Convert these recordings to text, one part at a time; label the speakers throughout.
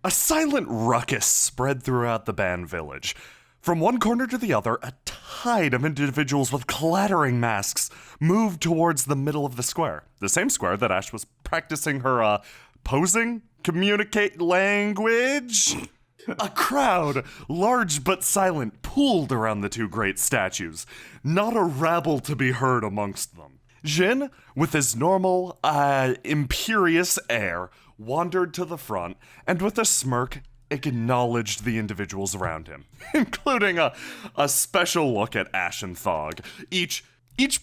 Speaker 1: A silent ruckus spread throughout the band village. From one corner to the other, a tide of individuals with clattering masks moved towards the middle of the square. The same square that Ash was practicing her, posing? Communicate language? A crowd, large but silent, pooled around the two great statues. Not a rabble to be heard amongst them. Jynn, with his normal, imperious air, wandered to the front, and with a smirk, acknowledged the individuals around him, including a special look at Ash and Thog, each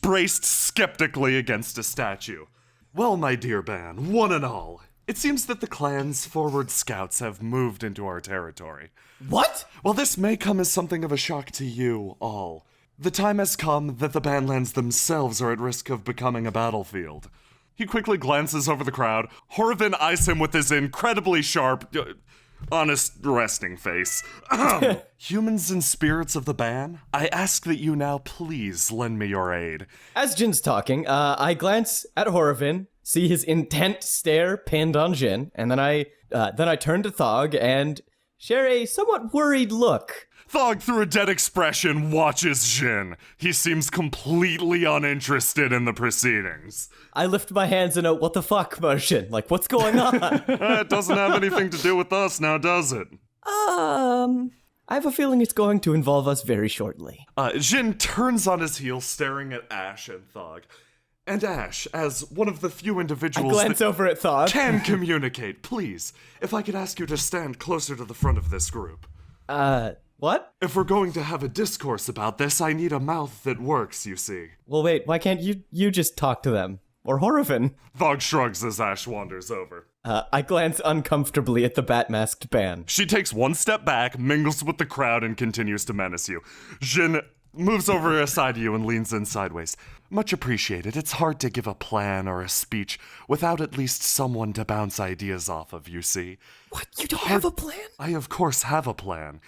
Speaker 1: braced skeptically against a statue. Well, my dear band, one and all, it seems that the clan's forward scouts have moved into our territory.
Speaker 2: What?
Speaker 1: Well, this may come as something of a shock to you all. The time has come that the Bandlands themselves are at risk of becoming a battlefield. He quickly glances over the crowd. Horvin eyes him with his incredibly sharp, honest resting face. Humans and spirits of the ban, I ask that you now please lend me your aid.
Speaker 2: As Jin's talking, I glance at Horvin, see his intent stare pinned on Jyn, and then I turn to Thog and share a somewhat worried look.
Speaker 1: Thog, through a dead expression, watches Jyn. He seems completely uninterested in the proceedings.
Speaker 2: I lift my hands in a what the fuck motion. Like, what's going on?
Speaker 1: It doesn't have anything to do with us now, does it?
Speaker 2: I have a feeling it's going to involve us very shortly.
Speaker 1: Jyn turns on his heel, staring at Ash and Thog. And Ash, as one of the few individuals
Speaker 2: I glance over at Thog.
Speaker 1: Can communicate, please, if I could ask you to stand closer to the front of this group.
Speaker 2: What?
Speaker 1: If we're going to have a discourse about this, I need a mouth that works, you see.
Speaker 2: Well, wait, why can't you just talk to them? Or Horvin?
Speaker 1: Thog shrugs as Ash wanders over.
Speaker 2: I glance uncomfortably at the bat-masked band.
Speaker 1: She takes one step back, mingles with the crowd, and continues to menace you. Jyn moves over aside you and leans in sideways. Much appreciated. It's hard to give a plan or a speech without at least someone to bounce ideas off of, you see.
Speaker 2: What? You don't have a plan?
Speaker 1: I, of course, have a plan.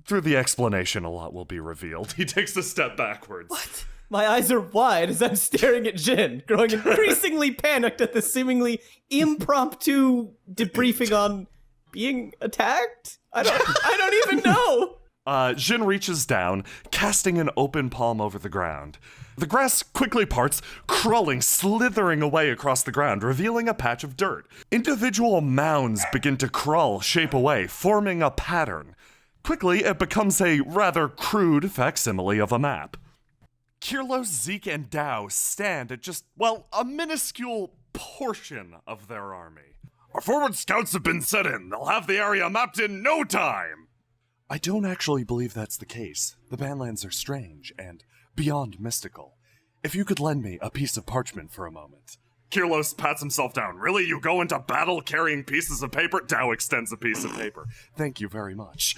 Speaker 1: Through the explanation, a lot will be revealed. He takes a step backwards.
Speaker 2: What? My eyes are wide as I'm staring at Jyn, growing increasingly panicked at the seemingly impromptu debriefing on being attacked? I don't even know.
Speaker 1: Jyn reaches down, casting an open palm over the ground. The grass quickly parts, crawling, slithering away across the ground, revealing a patch of dirt. Individual mounds begin to crawl, shape away, forming a pattern. Quickly, it becomes a rather crude facsimile of a map. Kirlos, Zeke, and Dow stand at just, a minuscule portion of their army. Our forward scouts have been set in. They'll have the area mapped in no time. I don't actually believe that's the case. The Bandlands are strange and beyond mystical. If you could lend me a piece of parchment for a moment. Kirlos pats himself down. Really? You go into battle carrying pieces of paper? Dow extends a piece of paper. Thank you very much.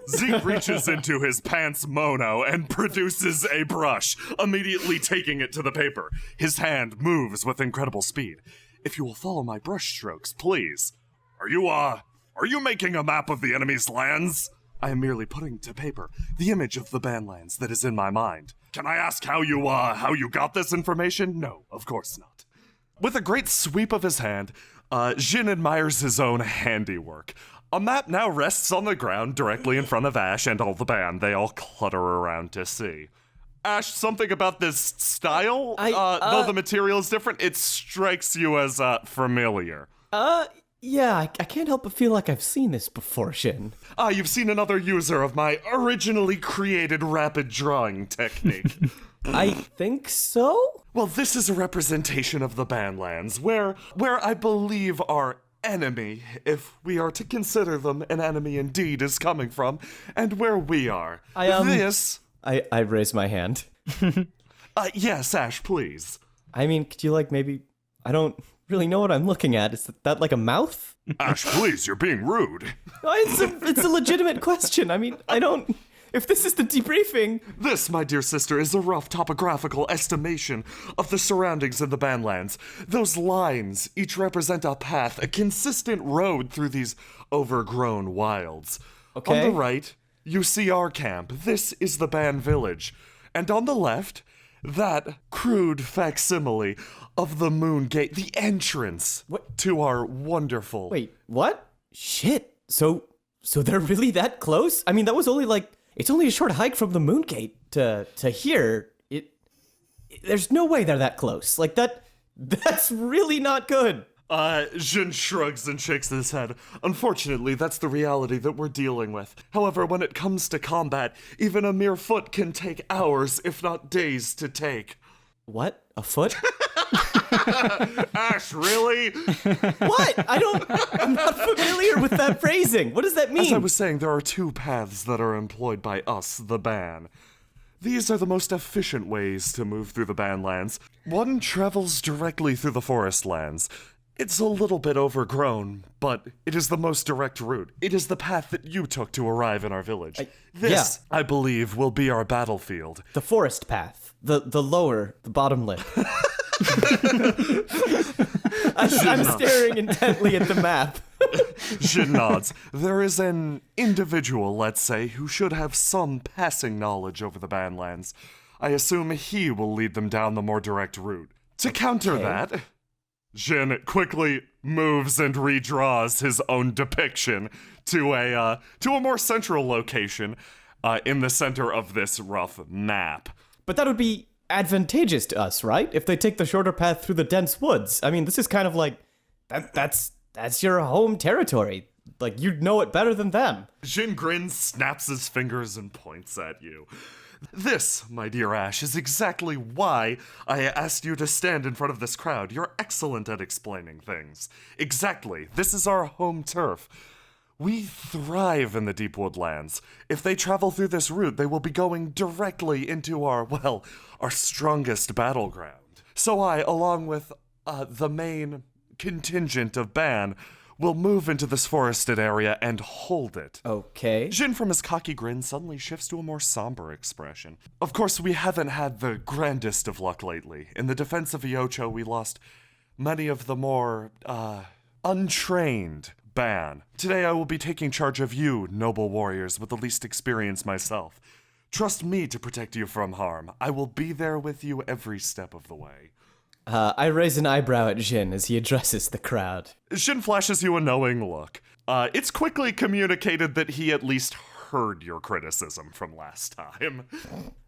Speaker 1: Zeke reaches into his pants mono and produces a brush, immediately taking it to the paper. His hand moves with incredible speed. If you will follow my brush strokes, please. Are you making a map of the enemy's lands? I am merely putting to paper the image of the Bandlands that is in my mind. Can I ask how you got this information? No, of course not. With a great sweep of his hand, Jyn admires his own handiwork. A map now rests on the ground directly in front of Ash and all the band. They all clutter around to see. Ash, something about this style, though the material is different, it strikes you as familiar.
Speaker 2: Yeah, I can't help but feel like I've seen this before, Jyn.
Speaker 1: You've seen another user of my originally created rapid drawing technique.
Speaker 2: I think so?
Speaker 1: Well, this is a representation of the Bandlands, where I believe our enemy, if we are to consider them an enemy indeed, is coming from, and where we are.
Speaker 2: I raise my hand.
Speaker 1: Yes, Ash, please.
Speaker 2: I mean, could you maybe, I don't really know what I'm looking at. Is that like a mouth?
Speaker 1: Ash, please, you're being rude.
Speaker 2: It's a legitimate question. I mean, if this is the debriefing...
Speaker 1: This, my dear sister, is a rough topographical estimation of the surroundings of the Bandlands. Those lines each represent a path, a consistent road through these overgrown wilds.
Speaker 2: Okay.
Speaker 1: On the right, you see our camp. This is the Band Village. And on the left, that crude facsimile of the Moon Gate, the entrance to our wonderful...
Speaker 2: Wait, what? Shit. So So they're really that close? I mean, that was only it's only a short hike from the Moongate to here. There's no way they're that close. That's really not good.
Speaker 1: Jynn shrugs and shakes his head. Unfortunately, that's the reality that we're dealing with. However, when it comes to combat, even a mere foot can take hours, if not days, to take.
Speaker 2: What? A foot?
Speaker 1: Ash, really?
Speaker 2: What? I'm not familiar with that phrasing. What does that mean?
Speaker 1: As I was saying, there are two paths that are employed by us, the ban. These are the most efficient ways to move through the Banlands. One travels directly through the forest lands. It's a little bit overgrown, but it is the most direct route. It is the path that you took to arrive in our village. This, I believe, will be our battlefield.
Speaker 2: The forest path. The bottom lip. I'm staring intently at the map.
Speaker 1: Jynn nods. There is an individual, let's say, who should have some passing knowledge over the Banlands. I assume he will lead them down the more direct route. To counter that, Jynn quickly moves and redraws his own depiction to a more central location in the center of this rough map.
Speaker 2: But that would be advantageous to us, right? If they take the shorter path through the dense woods. I mean, this is kind of like that's your home territory. Like, you'd know it better than them.
Speaker 1: Jynn grins, snaps his fingers, and points at you. This, my dear Ash, is exactly why I asked you to stand in front of this crowd. You're excellent at explaining things. Exactly. This is our home turf. We thrive in the deep woodlands. If they travel through this route, they will be going directly into our strongest battleground. So I, along with the main contingent of Ban, will move into this forested area and hold it.
Speaker 2: Okay.
Speaker 1: Jynn, from his cocky grin, suddenly shifts to a more somber expression. Of course, we haven't had the grandest of luck lately. In the defense of Iocho, we lost many of the more, untrained Ban. Today I will be taking charge of you, noble warriors, with the least experience myself. Trust me to protect you from harm. I will be there with you every step of the way.
Speaker 2: I raise an eyebrow at Jynn as he addresses the crowd.
Speaker 1: Jynn flashes you a knowing look. It's quickly communicated that he at least heard your criticism from last time.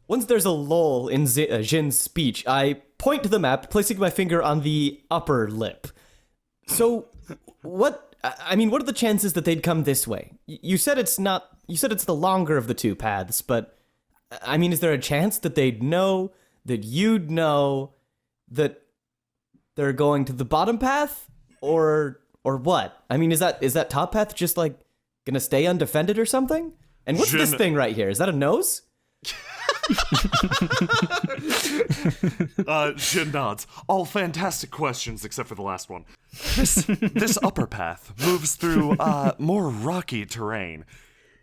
Speaker 2: Once there's a lull in Jyn's speech, I point to the map, placing my finger on the upper lip. So, what are the chances that they'd come this way? You said it's the longer of the two paths, but, I mean, is there a chance that they'd know, that you'd know, that they're going to the bottom path? Or what? I mean, is that top path just, gonna stay undefended or something? And what's this thing right here? Is that a nose?
Speaker 1: Jynn nods. All fantastic questions except for the last one. This upper path moves through more rocky terrain,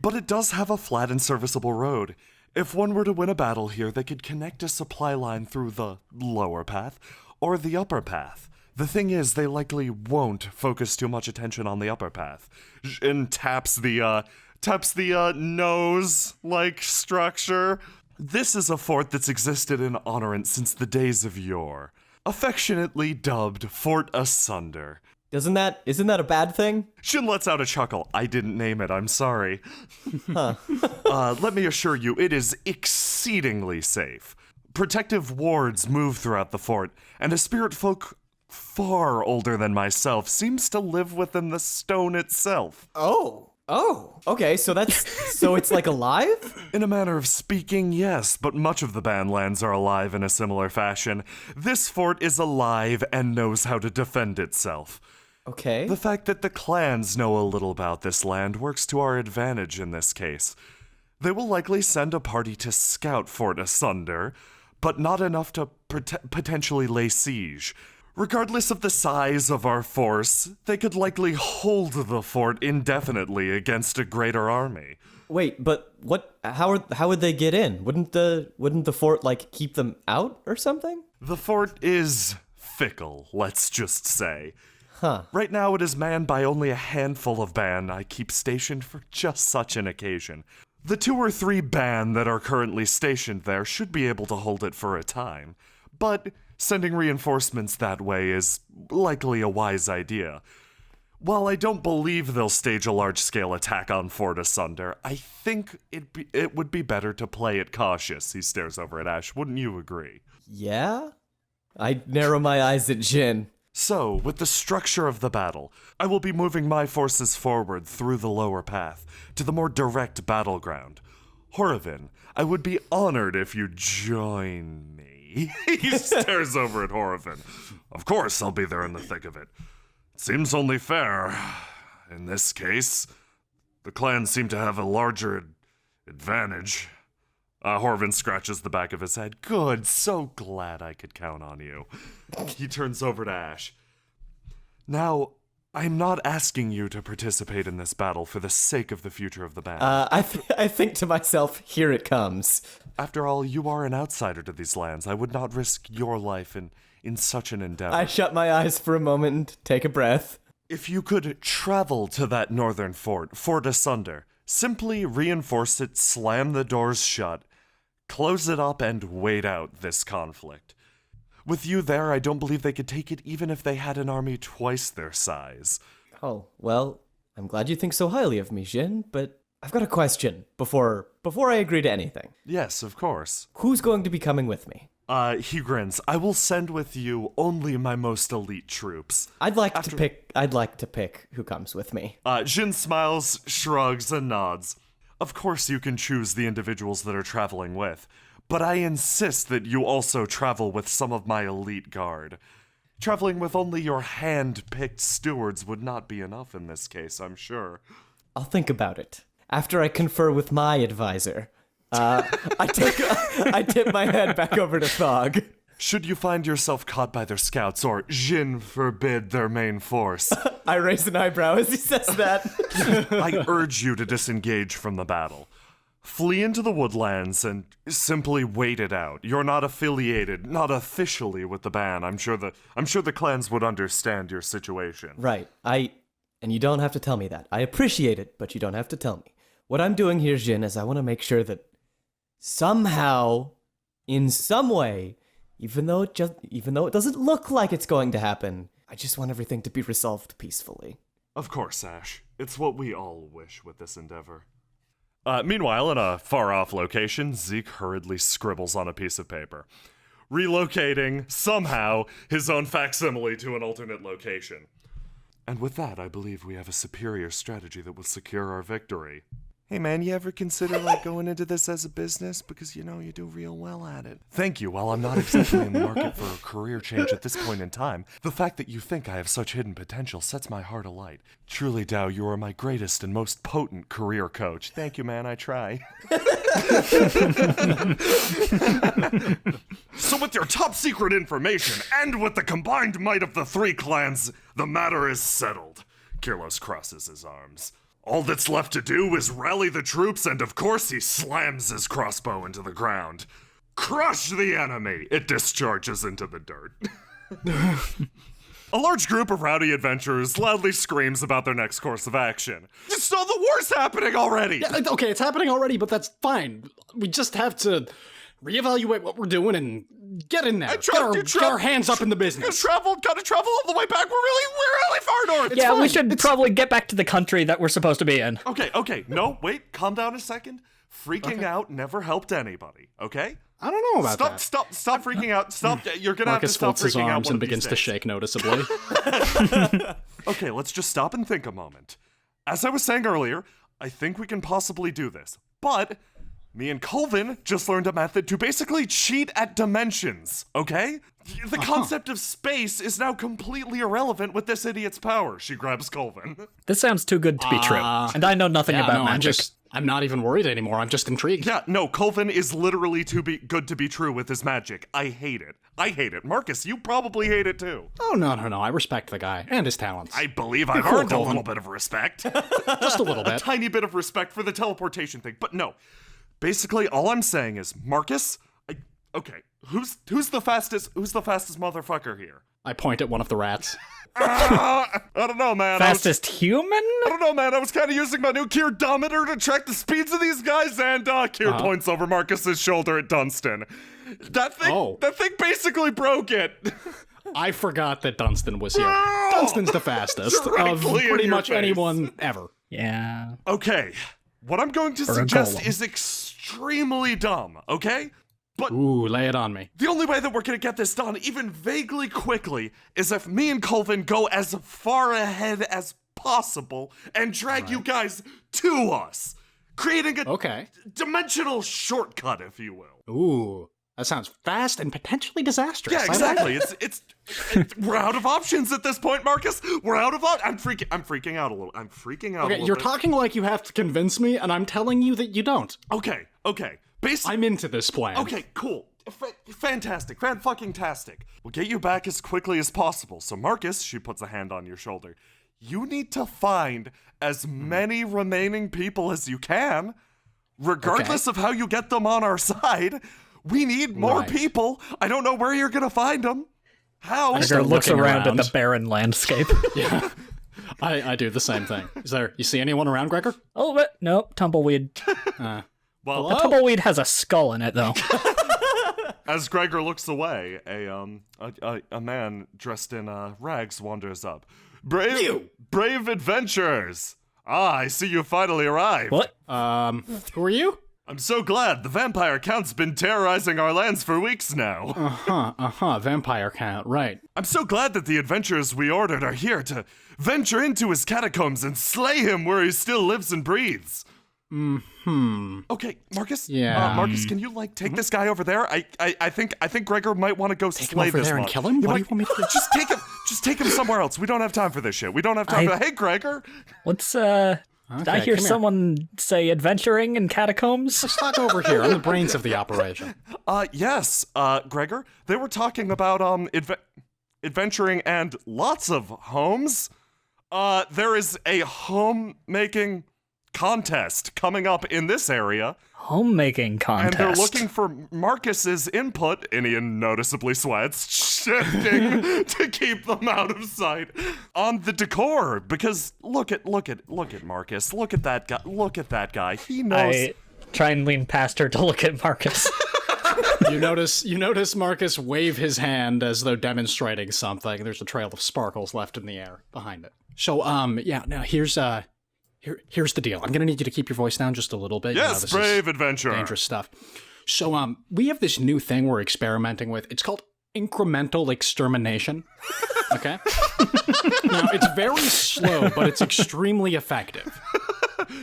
Speaker 1: but it does have a flat and serviceable road. If one were to win a battle here, they could connect a supply line through the lower path or the upper path. The thing is, they likely won't focus too much attention on the upper path. Jynn taps the nose-like structure. This is a fort that's existed in Honorant since the days of yore, affectionately dubbed Fort Asunder.
Speaker 2: Isn't that a bad thing?
Speaker 1: Jynn lets out a chuckle. I didn't name it, I'm sorry. Let me assure you, it is exceedingly safe. Protective wards move throughout the fort, and a spirit folk far older than myself seems to live within the stone itself.
Speaker 2: Oh, okay, so it's like alive?
Speaker 1: In a manner of speaking, yes, but much of the Banlands are alive in a similar fashion. This fort is alive and knows how to defend itself.
Speaker 2: Okay.
Speaker 1: The fact that the clans know a little about this land works to our advantage in this case. They will likely send a party to scout Fort Asunder, but not enough to potentially lay siege. Regardless of the size of our force, they could likely hold the fort indefinitely against a greater army.
Speaker 2: Wait, but what? How would they get in? Wouldn't the fort keep them out or something?
Speaker 1: The fort is fickle, let's just say.
Speaker 2: Huh.
Speaker 1: Right now it is manned by only a handful of Ban I keep stationed for just such an occasion. The 2 or 3 Ban that are currently stationed there should be able to hold it for a time, but sending reinforcements that way is likely a wise idea. While I don't believe they'll stage a large-scale attack on Fort Asunder, I think it would be better to play it cautious. He stares over at Ash. Wouldn't you agree?
Speaker 2: Yeah? I narrow my eyes at Jynn.
Speaker 1: So, with the structure of the battle, I will be moving my forces forward through the lower path to the more direct battleground. Horovin, I would be honored if you join me. He stares over at Horovin. Of course, I'll be there in the thick of it. Seems only fair. In this case, the clans seem to have a larger advantage. Horovin scratches the back of his head. Good, so glad I could count on you. He turns over to Ash. Now, I'm not asking you to participate in this battle for the sake of the future of the band.
Speaker 2: I think to myself, here it comes.
Speaker 1: After all, you are an outsider to these lands. I would not risk your life in such an endeavor.
Speaker 2: I shut my eyes for a moment and take a breath.
Speaker 1: If you could travel to that northern fort, Fort Asunder, simply reinforce it, slam the doors shut, close it up, and wait out this conflict. With you there, I don't believe they could take it even if they had an army twice their size.
Speaker 2: Oh, well, I'm glad you think so highly of me, Jynn, but I've got a question before I agree to anything.
Speaker 1: Yes, of course.
Speaker 2: Who's going to be coming with me?
Speaker 1: He grins. I will send with you only my most elite troops.
Speaker 2: I'd like to pick who comes with me.
Speaker 1: Jynn smiles, shrugs, and nods. Of course you can choose the individuals that are traveling with, but I insist that you also travel with some of my elite guard. Traveling with only your hand-picked stewards would not be enough in this case, I'm sure.
Speaker 2: I'll think about it. After I confer with my advisor, I tip my head back over to Thog.
Speaker 1: Should you find yourself caught by their scouts, or Jynn forbid their main force,
Speaker 2: I raise an eyebrow as he says that.
Speaker 1: I urge you to disengage from the battle. Flee into the woodlands and simply wait it out. You're not affiliated, not officially with the band. I'm sure the clans would understand your situation.
Speaker 2: Right. And you don't have to tell me that. I appreciate it, but you don't have to tell me. What I'm doing here, Jynn, is I want to make sure that somehow, in some way, even though it doesn't look like it's going to happen, I just want everything to be resolved peacefully.
Speaker 1: Of course, Ash. It's what we all wish with this endeavor. Meanwhile, in a far-off location, Zeke hurriedly scribbles on a piece of paper, relocating, somehow, his own facsimile to an alternate location. And with that, I believe we have a superior strategy that will secure our victory. Hey man, you ever consider going into this as a business? Because you do real well at it. Thank you. While I'm not exactly in the market for a career change at this point in time, the fact that you think I have such hidden potential sets my heart alight. Truly, Dow, you are my greatest and most potent career coach. Thank you, man. I try. So with your top secret information, and with the combined might of the three clans, the matter is settled. Kirlos crosses his arms. All that's left to do is rally the troops, and of course he slams his crossbow into the ground. Crush the enemy! It discharges into the dirt. A large group of rowdy adventurers loudly screams about their next course of action. So the war's happening already!
Speaker 3: Yeah, okay, it's happening already, but that's fine. We just have to reevaluate what we're doing and get in there. Get our hands up in the business.
Speaker 1: Gotta travel all the way back. We're really far north.
Speaker 4: Yeah, we should probably get back to the country that we're supposed to be in.
Speaker 1: Okay. No, wait, calm down a second. Freaking out never helped anybody, okay?
Speaker 3: I don't know about that.
Speaker 1: Stop freaking out. Stop. You're gonna
Speaker 3: Marcus
Speaker 1: have to stop
Speaker 3: folds his
Speaker 1: freaking out
Speaker 3: arms
Speaker 1: one
Speaker 3: and
Speaker 1: of
Speaker 3: begins
Speaker 1: these
Speaker 3: to
Speaker 1: days.
Speaker 3: shake noticeably.
Speaker 1: Okay, let's just stop and think a moment. As I was saying earlier, I think we can possibly do this. But me and Colvin just learned a method to basically cheat at dimensions, okay? The concept of space is now completely irrelevant with this idiot's power. She grabs Colvin.
Speaker 4: This sounds too good to be true, and I know nothing about magic.
Speaker 3: I'm not even worried anymore. I'm just intrigued.
Speaker 1: Yeah, no, Colvin is literally too good to be true with his magic. I hate it. Marcus, you probably hate it too.
Speaker 3: Oh, no. I respect the guy and his talents.
Speaker 1: I believe I've
Speaker 3: cool,
Speaker 1: earned a
Speaker 3: Colvin.
Speaker 1: little bit of respect.
Speaker 3: Just a little
Speaker 1: A
Speaker 3: bit.
Speaker 1: tiny bit of respect for the teleportation thing, but no. Basically, all I'm saying is, Marcus, okay, who's the fastest motherfucker here?
Speaker 3: I point at one of the rats.
Speaker 1: I don't know, man.
Speaker 4: Fastest human?
Speaker 1: I don't know, man. I was kind of using my new Kierdometer to track the speeds of these guys, and Kier points over Marcus's shoulder at Dunstan. That thing basically broke it.
Speaker 3: I forgot that Dunstan was here. Dunstan's the fastest of
Speaker 1: Directly in
Speaker 3: pretty
Speaker 1: your
Speaker 3: much
Speaker 1: face.
Speaker 3: anyone ever.
Speaker 4: Yeah.
Speaker 1: Okay, what I'm going to
Speaker 4: Or a
Speaker 1: suggest
Speaker 4: golem.
Speaker 1: is extremely dumb, okay? But
Speaker 3: Ooh, lay it on me.
Speaker 1: the only way that we're gonna get this done, even vaguely quickly, is if me and Colvin go as far ahead as possible and drag you guys to us, creating a
Speaker 3: Okay.
Speaker 1: dimensional shortcut, if you will.
Speaker 3: Ooh, that sounds fast and potentially disastrous.
Speaker 1: Yeah,
Speaker 3: I like
Speaker 1: exactly.
Speaker 3: it.
Speaker 1: It's we're out of options at this point, Marcus. We're out of I'm freaking out a little. I'm freaking out a
Speaker 3: Okay,
Speaker 1: little
Speaker 3: you're
Speaker 1: bit.
Speaker 3: talking like you have to convince me, and I'm telling you that you don't.
Speaker 1: Okay.
Speaker 3: I'm into this plan.
Speaker 1: Okay, cool. Fantastic. Fan-fucking-tastic. We'll get you back as quickly as possible. So, Marcus, she puts a hand on your shoulder. You need to find as many remaining people as you can, regardless of how you get them on our side. We need more
Speaker 3: Right.
Speaker 1: people. I don't know where you're gonna find them. How?
Speaker 4: Edgar looks
Speaker 3: looking
Speaker 4: around at
Speaker 3: around.
Speaker 4: the barren landscape.
Speaker 3: Yeah. I do the same thing. You see anyone around, Gregor?
Speaker 4: Oh, but nope, tumbleweed.
Speaker 1: Well,
Speaker 4: The tumbleweed has a skull in it, though.
Speaker 1: as Gregor looks away, a man dressed in rags wanders up. Brave adventurers! Ah, I see you finally arrived.
Speaker 4: What?
Speaker 3: Who are you?
Speaker 1: I'm so glad. The vampire count's been terrorizing our lands for weeks now.
Speaker 3: Vampire count, right.
Speaker 1: I'm so glad that the adventurers we ordered are here to venture into his catacombs and slay him where he still lives and breathes. Okay, Marcus.
Speaker 3: Yeah.
Speaker 1: Marcus, can you take this guy over there? I think Gregor might want to go
Speaker 3: Take him
Speaker 1: slay
Speaker 3: over
Speaker 1: this
Speaker 3: there and
Speaker 1: one.
Speaker 3: kill him? What do you want me to do?
Speaker 1: Just take him somewhere else. We don't have time for this shit. We don't have time for. Hey, Gregor.
Speaker 4: What's, did I
Speaker 3: Okay,
Speaker 4: hear
Speaker 3: come here.
Speaker 4: someone say adventuring in catacombs?
Speaker 3: Let's talk over here. I'm the brains of the operation.
Speaker 1: Yes, Gregor. They were talking about adventuring and lots of homes. There is a homemaking contest coming up in this area,
Speaker 4: Homemaking
Speaker 1: and
Speaker 4: contest.
Speaker 1: they're looking for Marcus's input. Inian noticeably sweats, shifting to keep them out of sight on the decor. Because look at Marcus. Look at that guy. Look at that guy. He knows.
Speaker 4: I try and lean past her to look at Marcus.
Speaker 3: You notice Marcus wave his hand as though demonstrating something. There's a trail of sparkles left in the air behind it. So, now here's the deal. I'm gonna need you to keep your voice down just a little bit.
Speaker 1: Yes,
Speaker 3: this
Speaker 1: brave
Speaker 3: is
Speaker 1: adventurer.
Speaker 3: dangerous stuff. So, we have this new thing we're experimenting with. It's called incremental extermination. Okay? Now, it's very slow, but it's extremely effective.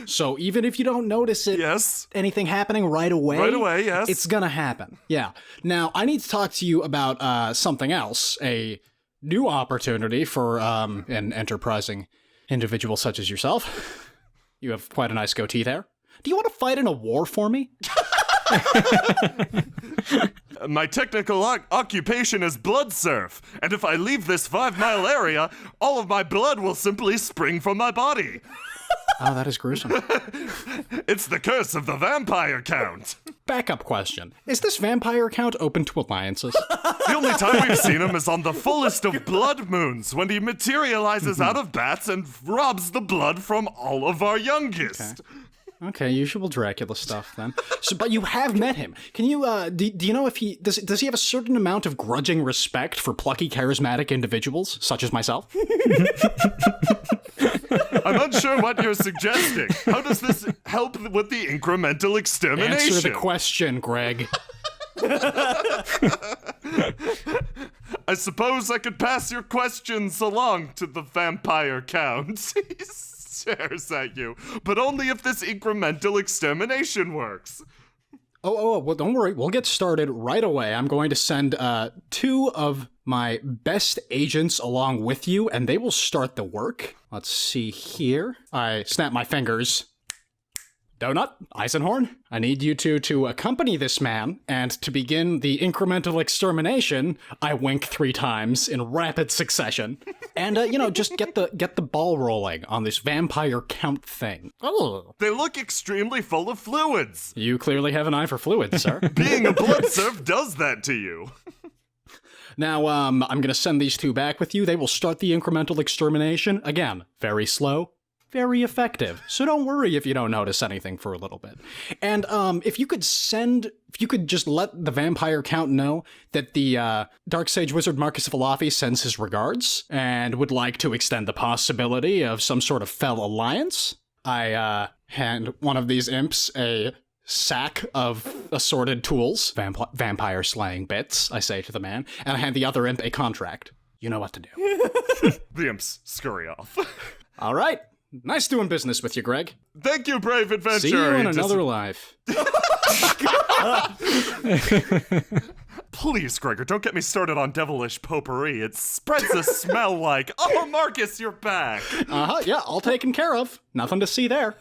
Speaker 3: So even if you don't notice it,
Speaker 1: Yes.
Speaker 3: anything happening right away,
Speaker 1: yes.
Speaker 3: it's gonna happen. Yeah. Now, I need to talk to you about something else, a new opportunity for an enterprising individual such as yourself. You have quite a nice goatee there. Do you want to fight in a war for me?
Speaker 1: My technical occupation is blood surf, and if I leave this 5-mile area, all of my blood will simply spring from my body.
Speaker 3: Oh, that is gruesome.
Speaker 1: It's the curse of the vampire count.
Speaker 3: Backup question. Is this vampire count open to alliances?
Speaker 1: The only time we've seen him is on the fullest of blood moons, when he materializes out of bats and robs the blood from all of our youngest.
Speaker 3: Okay, usual Dracula stuff then. So, but you have met him. Can you, do you know if he, does he have a certain amount of grudging respect for plucky, charismatic individuals, such as myself?
Speaker 1: I'm unsure what you're suggesting. How does this help with the incremental extermination?
Speaker 3: Answer the question, Greg.
Speaker 1: I suppose I could pass your questions along to the vampire count. He stares at you, but only if this incremental extermination works.
Speaker 3: Oh, well, don't worry. We'll get started right away. I'm going to send 2 of my best agents along with you, and they will start the work. Let's see here. I snap my fingers. Donut, Eisenhorn, I need you two to accompany this man, and to begin the incremental extermination, I wink 3 times in rapid succession. And, just get the ball rolling on this vampire count thing. Oh.
Speaker 1: They look extremely full of fluids.
Speaker 3: You clearly have an eye for fluids, sir.
Speaker 1: Being a blood serf does that to you.
Speaker 3: Now, I'm gonna send these 2 back with you. They will start the incremental extermination. Again, very slow, very effective. So don't worry if you don't notice anything for a little bit. And if you could just let the vampire count know that the Dark Sage Wizard Marcus Valafi sends his regards and would like to extend the possibility of some sort of fell alliance. I hand one of these imps a sack of assorted tools, vampire slaying bits, I say to the man, and I hand the other imp a contract. You know what to do.
Speaker 1: The imps scurry off.
Speaker 3: All right. Nice doing business with you, Greg.
Speaker 1: Thank you, brave adventure.
Speaker 3: See you in another life.
Speaker 1: Please, Gregor, don't get me started on devilish potpourri. It spreads a smell like, oh, Marcus, you're back.
Speaker 3: Yeah, all taken care of. Nothing to see there.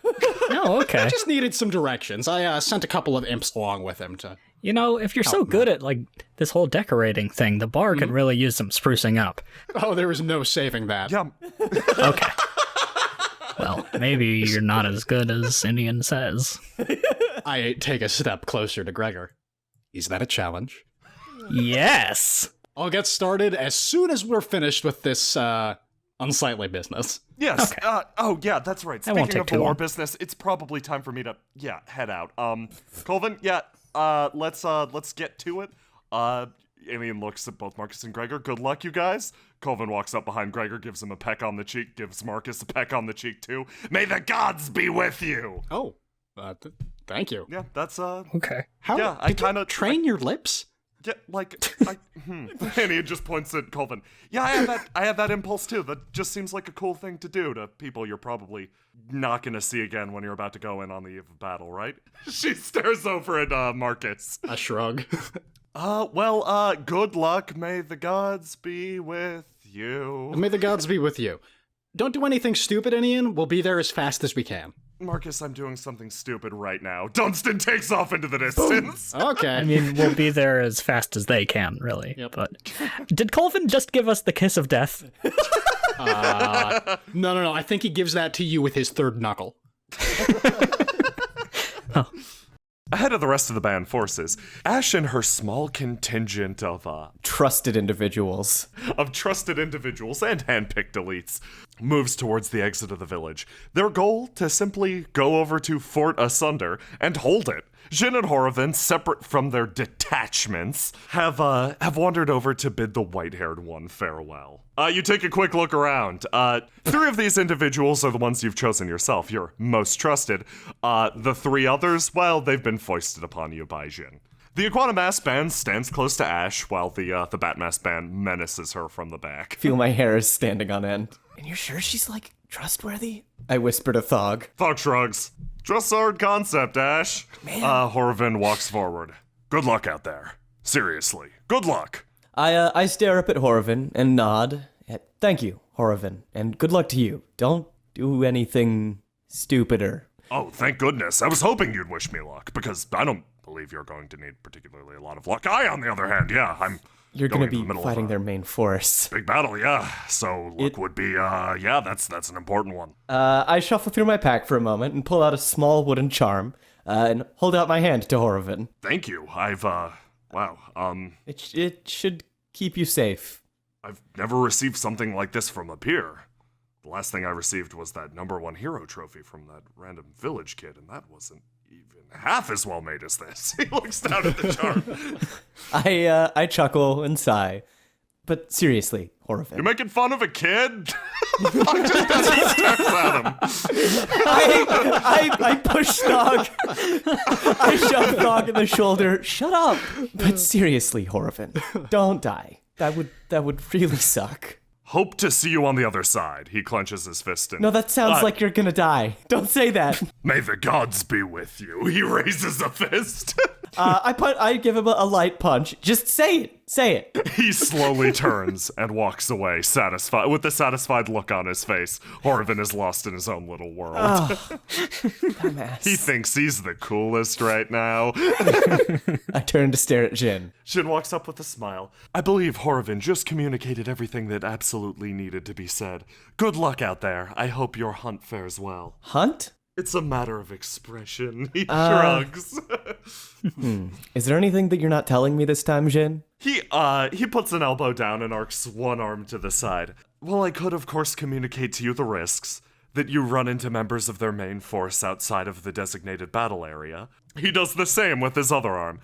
Speaker 4: Oh, okay.
Speaker 3: I just needed some directions. I sent a couple of imps along with him to...
Speaker 4: You know, if you're so good at, like, this whole decorating thing, the bar could really use some sprucing up.
Speaker 3: Oh, there is no saving that.
Speaker 1: Yeah.
Speaker 4: Okay. Well, maybe you're not as good as Indian says.
Speaker 3: I take a step closer to Gregor. Is that a challenge?
Speaker 4: Yes!
Speaker 3: I'll get started as soon as we're finished with this unsightly business.
Speaker 1: Yes.
Speaker 4: Okay.
Speaker 1: Oh, yeah, that's right.
Speaker 4: That won't
Speaker 1: Speaking
Speaker 4: take
Speaker 1: of
Speaker 4: too
Speaker 1: the war
Speaker 4: long.
Speaker 1: business, it's probably time for me to, head out. Colvin, let's get to it. Alien looks at both Marcus and Gregor. Good luck, you guys. Colvin walks up behind Gregor, gives him a peck on the cheek, gives Marcus a peck on the cheek, too. May the gods be with you!
Speaker 3: Oh, thank you.
Speaker 1: Yeah, that's,
Speaker 4: Okay.
Speaker 3: How
Speaker 1: yeah, I
Speaker 3: did you
Speaker 1: kinda-
Speaker 3: train your lips?
Speaker 1: yeah, like, And he just points at Colvin. Yeah, I have that impulse, too. That just seems like a cool thing to do to people you're probably not gonna see again when you're about to go in on the eve of battle, right? She stares over at, Marcus.
Speaker 3: A shrug.
Speaker 1: Good luck. May the gods be with you.
Speaker 3: May the gods be with you. Don't do anything stupid, Ian. We'll be there as fast as we can.
Speaker 1: Marcus, I'm doing something stupid right now. Dunstan takes off into the distance.
Speaker 3: Okay.
Speaker 4: I mean, we'll be there as fast as they can, really.
Speaker 3: Yep.
Speaker 4: But did Colvin just give us the kiss of death?
Speaker 3: No. I think he gives that to you with his third knuckle.
Speaker 1: Ahead of the rest of the band forces, Ash and her small contingent of
Speaker 2: Trusted individuals.
Speaker 1: trusted individuals and handpicked elites moves towards the exit of the village. Their goal to simply go over to Fort Asunder and hold it. Jynn and Horovin, separate from their detachments, have wandered over to bid the white-haired one farewell. You take a quick look around. 3 of these individuals are the ones you've chosen yourself, your most trusted. The 3 others, well, they've been foisted upon you by Jynn. The Iguana Mask Band stands close to Ash, while the Bat Mask Band menaces her from the back.
Speaker 2: Feel my hair is standing on end. And you're sure she's, like, trustworthy? I whisper to Thog.
Speaker 1: Thog shrugs. Just a hard concept, Ash. Horovin walks forward. Good luck out there. Seriously, good luck.
Speaker 2: I stare up at Horovin and nod. Thank you, Horovin, and good luck to you. Don't do anything stupider.
Speaker 1: Oh, thank goodness. I was hoping you'd wish me luck, because I don't believe you're going to need particularly a lot of luck. I, on the other hand,
Speaker 2: You're
Speaker 1: going
Speaker 2: gonna
Speaker 1: to the
Speaker 2: be
Speaker 1: middle of
Speaker 2: fighting
Speaker 1: a
Speaker 2: their main force.
Speaker 1: big battle, yeah. So luck would be, that's an important one.
Speaker 2: I shuffle through my pack for a moment and pull out a small wooden charm, and hold out my hand to Horovin.
Speaker 1: Thank you.
Speaker 2: It should keep you safe.
Speaker 1: I've never received something like this from a peer. The last thing I received was that #1 hero trophy from that random village kid, and that wasn't even half as well made as this. He looks down at the charm.
Speaker 2: I chuckle and sigh. But seriously, Horovin.
Speaker 1: You're making fun of a kid? I just stares at him.
Speaker 2: I push Thog. I shove Thog in the shoulder. Shut up. But seriously, Horovin, don't die. That would really suck.
Speaker 1: Hope to see you on the other side. He clenches his fist and...
Speaker 2: No, that sounds like you're gonna die. Don't say that.
Speaker 1: May the gods be with you. He raises a fist.
Speaker 2: I give him a light punch. Just say it. Say it.
Speaker 1: He slowly turns and walks away, satisfied with a satisfied look on his face. Horovin is lost in his own little world.
Speaker 2: Dumbass.
Speaker 1: He thinks he's the coolest right now.
Speaker 2: I turn to stare at Jynn.
Speaker 1: Jynn walks up with a smile. I believe Horovin just communicated everything that absolutely needed to be said. Good luck out there. I hope your hunt fares well.
Speaker 2: Hunt?
Speaker 1: It's a matter of expression. He shrugs.
Speaker 2: Is there anything that you're not telling me this time, Jynn?
Speaker 1: He puts an elbow down and arcs one arm to the side. Well, I could, of course, communicate to you the risks. that you run into members of their main force outside of the designated battle area. He does the same with his other arm.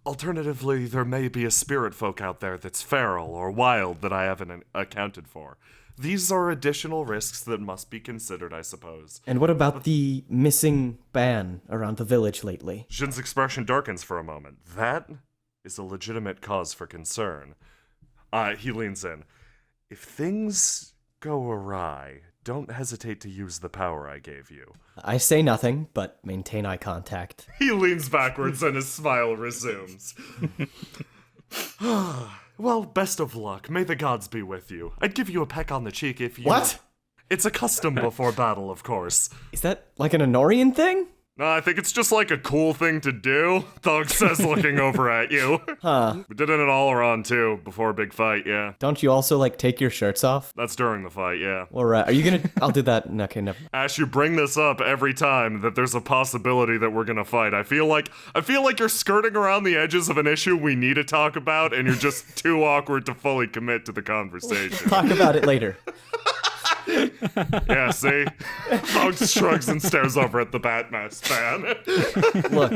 Speaker 1: Alternatively, there may be a spirit folk out there that's feral or wild that I haven't accounted for. These are additional risks that must be considered, I suppose.
Speaker 2: And what about the missing ban around the village lately?
Speaker 1: Jin's expression darkens for a moment. That is a legitimate cause for concern. He leans in. If things go awry, don't hesitate to use the power I gave you.
Speaker 2: I say nothing, but maintain eye contact.
Speaker 1: He leans backwards and his smile resumes. Well, best of luck. May the gods be with you. I'd give you a peck on the cheek if you...
Speaker 2: What?
Speaker 1: It's a custom before battle, of course.
Speaker 2: Is that like an Honorian thing?
Speaker 1: No, I think it's just like a cool thing to do, Thug says looking over at you.
Speaker 2: Huh.
Speaker 1: We did it in All-Around too, before a big fight, yeah.
Speaker 2: Don't you also, like, take your shirts off?
Speaker 1: That's during the fight, yeah.
Speaker 2: Or, are you gonna... I'll do that. Okay, never.
Speaker 1: Ash, you bring this up every time that there's a possibility that we're gonna fight. I feel like you're skirting around the edges of an issue we need to talk about, and you're just too awkward to fully commit to the conversation.
Speaker 2: Talk about it later.
Speaker 1: Yeah, see? Thug shrugs and stares over at the Batmask fan.
Speaker 2: Look,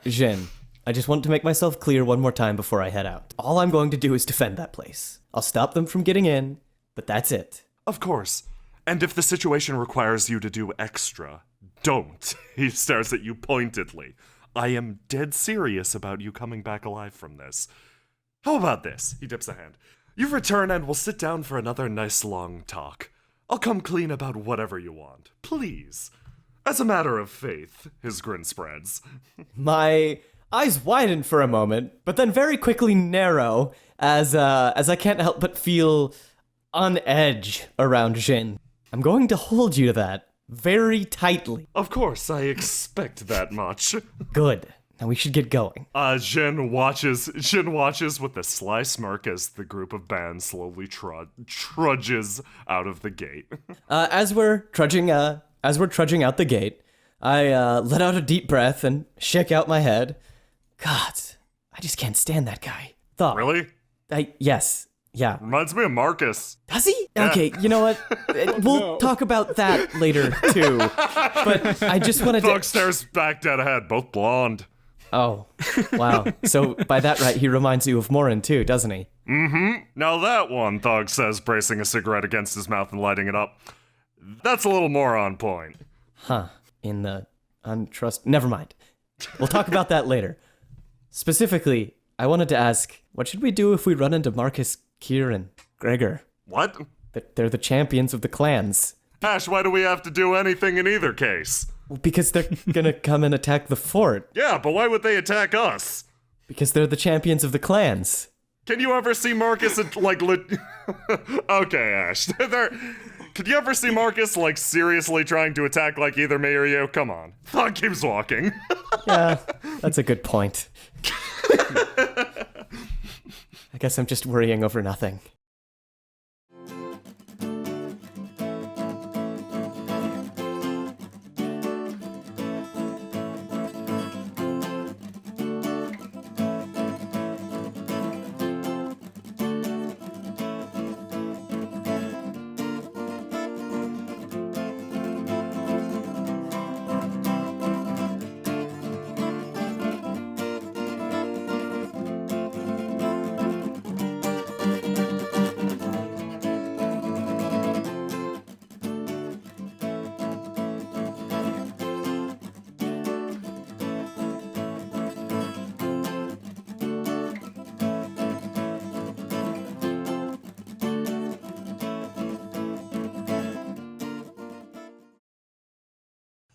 Speaker 2: Jynn, I just want to make myself clear one more time before I head out. All I'm going to do is defend that place. I'll stop them from getting in, but that's it.
Speaker 1: Of course. And if the situation requires you to do extra, don't. He stares at you pointedly. I am dead serious about you coming back alive from this. How about this? He dips a hand. You return and we'll sit down for another nice long talk. I'll come clean about whatever you want. Please. As a matter of faith, his grin spreads.
Speaker 2: My eyes widen for a moment, but then very quickly narrow as I can't help but feel on edge around Jynn. I'm going to hold you to that very tightly.
Speaker 1: Of course, I expect that much.
Speaker 2: Good. Now we should get going.
Speaker 1: Jynn watches with a sly smirk as the group of bands slowly trudges out of the gate.
Speaker 2: As we're trudging out the gate, I let out a deep breath and shake out my head. God, I just can't stand that guy. Thought.
Speaker 1: Really?
Speaker 2: Yes. Yeah.
Speaker 1: Reminds me of Marcus.
Speaker 2: Does he? Yeah. Okay, you know what? We'll talk about that later, too. But I just wanted to...
Speaker 1: Thug stares back dead ahead, both blonde.
Speaker 2: Oh, wow. So by that right, he reminds you of Morin too, doesn't he?
Speaker 1: Mm-hmm. Now that one, Thug says, bracing a cigarette against his mouth and lighting it up. That's a little more on point.
Speaker 2: Huh. In the untrust... Never mind. We'll talk about that later. Specifically, I wanted to ask, what should we do if we run into Marcus, Kier, and Gregor?
Speaker 1: What?
Speaker 2: They're the champions of the clans.
Speaker 1: Ash, why do we have to do anything in either case?
Speaker 2: Well, because they're gonna come and attack the fort.
Speaker 1: Yeah, but why would they attack us?
Speaker 2: Because they're the champions of the clans.
Speaker 1: Can you ever see Marcus Okay, Ash. Could you ever see Marcus, seriously trying to attack, either me or you? Come on. Thug keeps walking.
Speaker 2: Yeah, that's a good point. I guess I'm just worrying over nothing.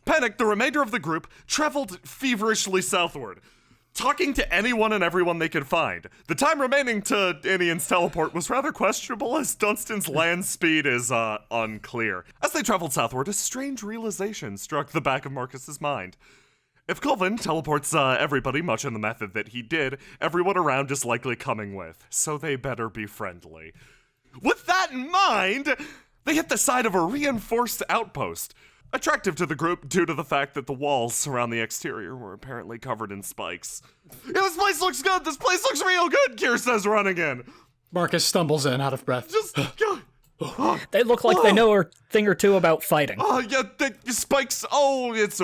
Speaker 1: Panicked, the remainder of the group traveled feverishly southward, talking to anyone and everyone they could find. The time remaining to Inian's teleport was rather questionable, as Dunstan's land speed is unclear. As they traveled southward, a strange realization struck the back of Marcus's mind. If Colvin teleports everybody much in the method that he did, everyone around is likely coming with, so they better be friendly. With that in mind, they hit the side of a reinforced outpost, attractive to the group due to the fact that the walls around the exterior were apparently covered in spikes. Yeah, this place looks good! This place looks real good, Kier says, running in.
Speaker 3: Marcus stumbles in, out of breath.
Speaker 1: Just,
Speaker 4: They look like they know a thing or two about fighting.
Speaker 1: Oh, yeah, the spikes. Oh, it's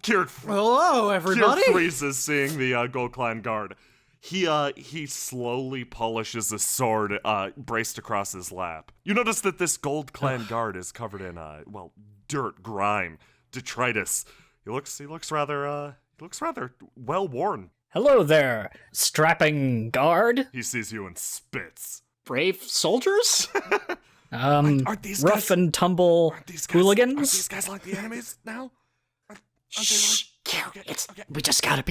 Speaker 1: Kirt.
Speaker 3: Hello, everybody.
Speaker 1: Kirt freezes seeing the Gold Clan guard. He slowly polishes a sword braced across his lap. You notice that this Gold Clan guard is covered in dirt, grime, detritus. He looks rather well worn.
Speaker 4: Hello there, strapping guard.
Speaker 1: He sees you and spits.
Speaker 3: Brave soldiers?
Speaker 1: Aren't these
Speaker 4: Rough
Speaker 1: guys,
Speaker 4: and tumble
Speaker 1: aren't these
Speaker 4: hooligans.
Speaker 1: these guys like the enemies now?
Speaker 5: Shh, we just gotta.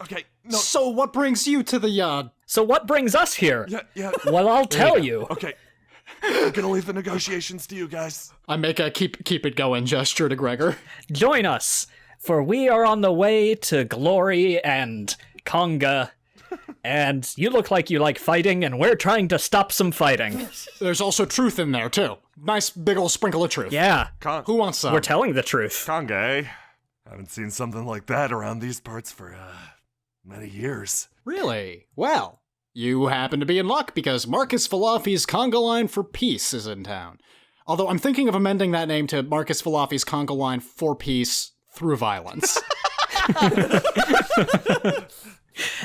Speaker 1: Okay. No.
Speaker 3: So what brings you to the yard?
Speaker 4: So what brings us here?
Speaker 1: Yeah.
Speaker 4: Well, I'll tell you.
Speaker 1: Okay. I'm gonna leave the negotiations to you guys.
Speaker 3: I make a keep it going gesture to Gregor.
Speaker 4: Join us, for we are on the way to glory and conga. And you look like you like fighting, and we're trying to stop some fighting.
Speaker 3: There's also truth in there, too. Nice big old sprinkle of truth.
Speaker 4: Yeah,
Speaker 3: Who wants some?
Speaker 4: we're telling the truth.
Speaker 1: Conga, eh? Haven't seen something like that around these parts for many years.
Speaker 3: Really? Well, you happen to be in luck because Marcus Falafi's conga line for peace is in town. Although I'm thinking of amending that name to Marcus Falafi's conga line for peace through violence.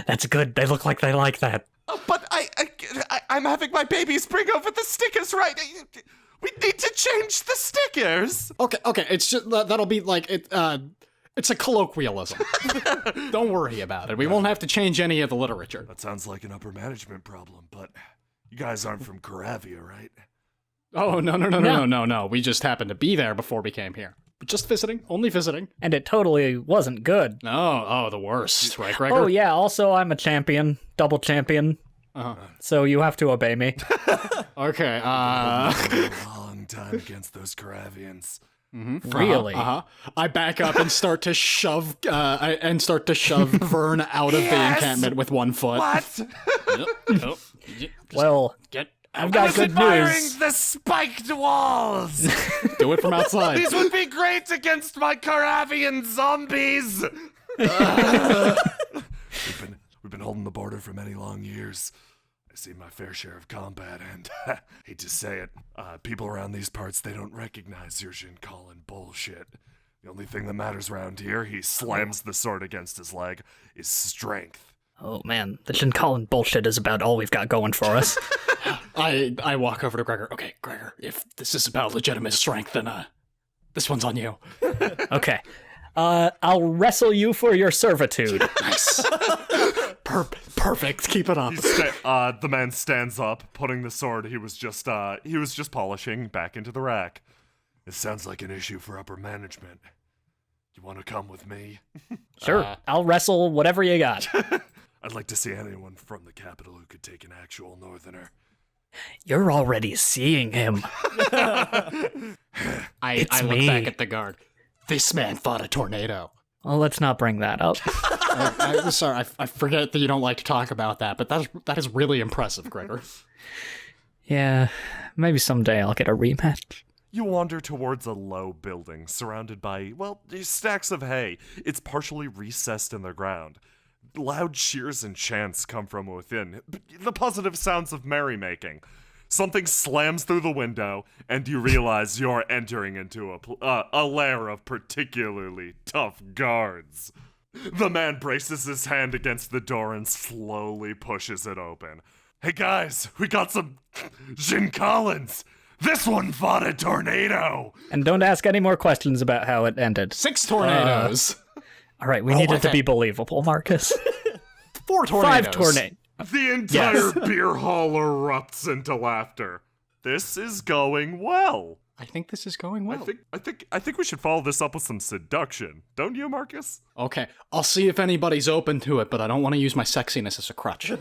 Speaker 4: That's good. They look like they like that.
Speaker 1: But I'm having my babies bring over the stickers, right? We need to change the stickers.
Speaker 3: Okay, it's just that'll be like it. It's a colloquialism. Don't worry about it. We won't have to change any of the literature.
Speaker 1: That sounds like an upper management problem, but you guys aren't from Caravia, right?
Speaker 3: Oh no. We just happened to be there before we came here. Just visiting, only visiting.
Speaker 4: And it totally wasn't good.
Speaker 3: Oh, the worst, right, Gregor?
Speaker 4: Oh yeah, also I'm a champion, double champion. So you have to obey me.
Speaker 3: Okay,
Speaker 1: A long time against those Caravians.
Speaker 4: Really?
Speaker 3: I back up and start to shove Vern out of the encampment with one foot.
Speaker 1: What?
Speaker 4: Well, I've got good
Speaker 1: admiring
Speaker 4: news.
Speaker 1: the spiked walls.
Speaker 3: Do it from outside.
Speaker 1: These would be great against my Caravian zombies. We've been holding the border for many long years. I've seen my fair share of combat, and hate to say it, people around these parts, they don't recognize your Jynn bullshit. The only thing that matters around here, he slams the sword against his leg, is strength.
Speaker 4: Oh man, the Jynn bullshit is about all we've got going for us.
Speaker 3: I walk over to Gregor. Okay, Gregor, if this is about legitimate strength, then this one's on you.
Speaker 4: Okay. I'll wrestle you for your servitude.
Speaker 3: Nice. Perfect. Keep it up.
Speaker 1: The man stands up, putting the sword he was just polishing back into the rack. This sounds like an issue for upper management. You want to come with me?
Speaker 4: Sure, I'll wrestle whatever you got.
Speaker 1: I'd like to see anyone from the capital who could take an actual northerner.
Speaker 4: You're already seeing him.
Speaker 3: I look
Speaker 4: me.
Speaker 3: back at the guard. This man fought a tornado.
Speaker 4: Well, let's not bring that up.
Speaker 3: I'm sorry, I forget that you don't like to talk about that, but that is really impressive, Gregor.
Speaker 4: Yeah, maybe someday I'll get a rematch.
Speaker 1: You wander towards a low building surrounded by, stacks of hay. It's partially recessed in the ground. Loud cheers and chants come from within, the positive sounds of merrymaking. Something slams through the window, and you realize you're entering into a lair of particularly tough guards. The man braces his hand against the door and slowly pushes it open. Hey guys, we got some Jynn Collins! This one fought a tornado!
Speaker 4: And don't ask any more questions about how it ended.
Speaker 3: 6 tornadoes.
Speaker 4: All right, we need it to be believable, Marcus.
Speaker 3: 4 tornadoes.
Speaker 4: 5 tornadoes.
Speaker 1: The entire beer hall erupts into laughter. This is going well.
Speaker 3: I think this is going well.
Speaker 1: I think we should follow this up with some seduction. Don't you, Marcus?
Speaker 3: Okay, I'll see if anybody's open to it, but I don't want to use my sexiness as a crutch.